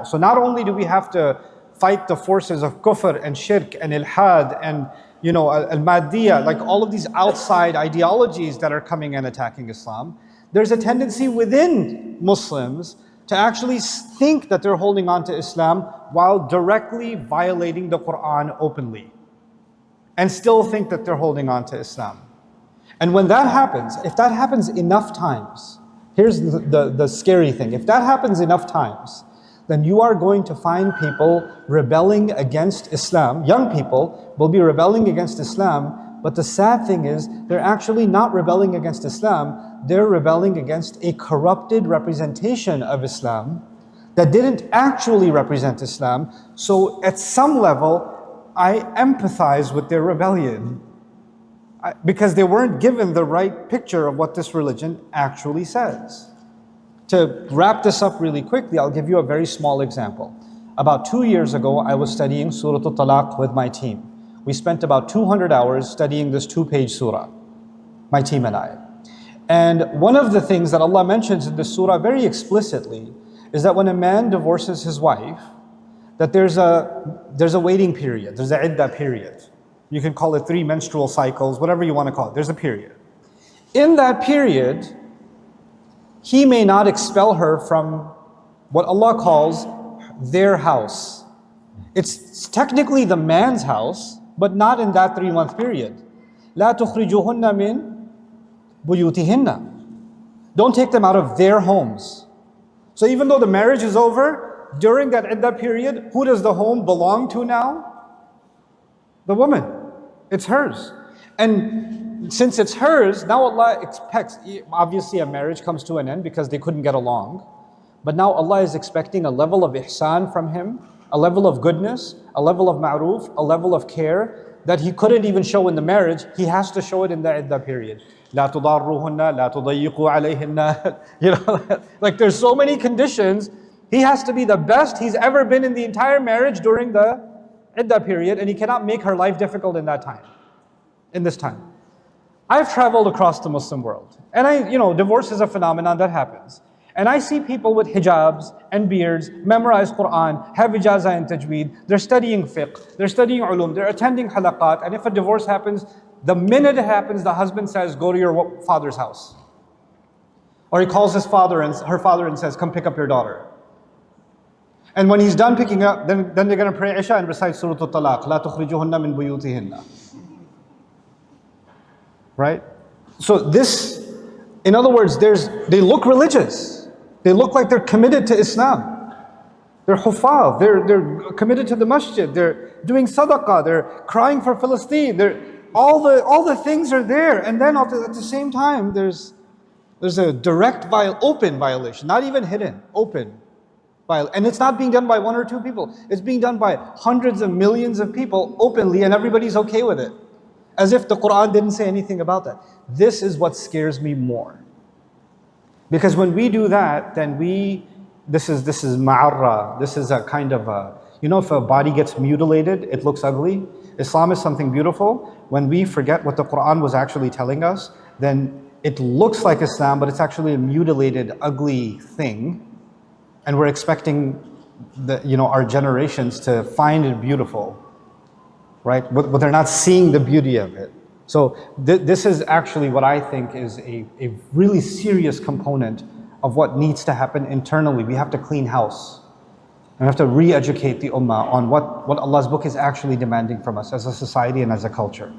So not only do we have to fight the forces of kufr and shirk and ilhad and al-maddiya, like all of these outside ideologies that are coming and attacking Islam, there's a tendency within Muslims to actually think that they're holding on to Islam while directly violating the Quran openly, and still think that they're holding on to Islam. And when that happens, if that happens enough times, here's the scary thing. If that happens enough times, then you are going to find people rebelling against Islam. Young people will be rebelling against Islam, but the sad thing is they're actually not rebelling against Islam, they're rebelling against a corrupted representation of Islam that didn't actually represent Islam. So at some level, I empathize with their rebellion because they weren't given the right picture of what this religion actually says. To wrap this up really quickly, I'll give you a very small example. About 2 years ago, I was studying Surah Al-Talaq with my team. We spent about 200 hours studying this 2-page surah, my team and I. And one of the things that Allah mentions in this surah very explicitly is that when a man divorces his wife, that there's a waiting period, there's an iddah period. You can call it 3 menstrual cycles, whatever you want to call it, there's a period. In that period, he may not expel her from what Allah calls their house. It's technically the man's house, but not in that 3-month period. لا تخرجوهن من بيوتهن. Don't take them out of their homes. So even though the marriage is over, during that iddah period, who does the home belong to now? The woman. It's hers. And since it's hers, now Allah expects, obviously a marriage comes to an end because they couldn't get along. But now Allah is expecting a level of ihsan from him, a level of goodness, a level of ma'roof, a level of care that he couldn't even show in the marriage. He has to show it in the iddah period. لا تضاروهن لا تضيقوا عليهن. Like there's so many conditions. He has to be the best he's ever been in the entire marriage during the iddah period, and he cannot make her life difficult in that time, in this time. I've traveled across the Muslim world, and divorce is a phenomenon that happens. And I see people with hijabs and beards, memorize Quran, have ijazah and tajweed, they're studying fiqh, they're studying ulum, they're attending halaqat, and if a divorce happens, the minute it happens, the husband says, go to your father's house. Or he calls his father and her father and says, come pick up your daughter. And when he's done picking up, then they're going to pray Isha and recite Surah Al-Talaq, لا تخرجوهن من بيوتهن. Right? So this, in other words, they look religious. They look like they're committed to Islam. They're huffaz, they're committed to the masjid, they're doing sadaqah, they're crying for Palestine, all the things are there. And then at the same time, there's a direct open violation, not even hidden, open. And it's not being done by 1 or 2 people. It's being done by hundreds of millions of people openly, and everybody's okay with it. As if the Quran didn't say anything about that. This is what scares me more. Because when we do that, then this is ma'arra. This is a kind of if a body gets mutilated, it looks ugly. Islam is something beautiful. When we forget what the Quran was actually telling us, then it looks like Islam, but it's actually a mutilated, ugly thing. And we're expecting our generations to find it beautiful, right? But they're not seeing the beauty of it. So this is actually what I think is a really serious component of what needs to happen internally. We have to clean house. We have to re-educate the ummah on what Allah's book is actually demanding from us as a society and as a culture.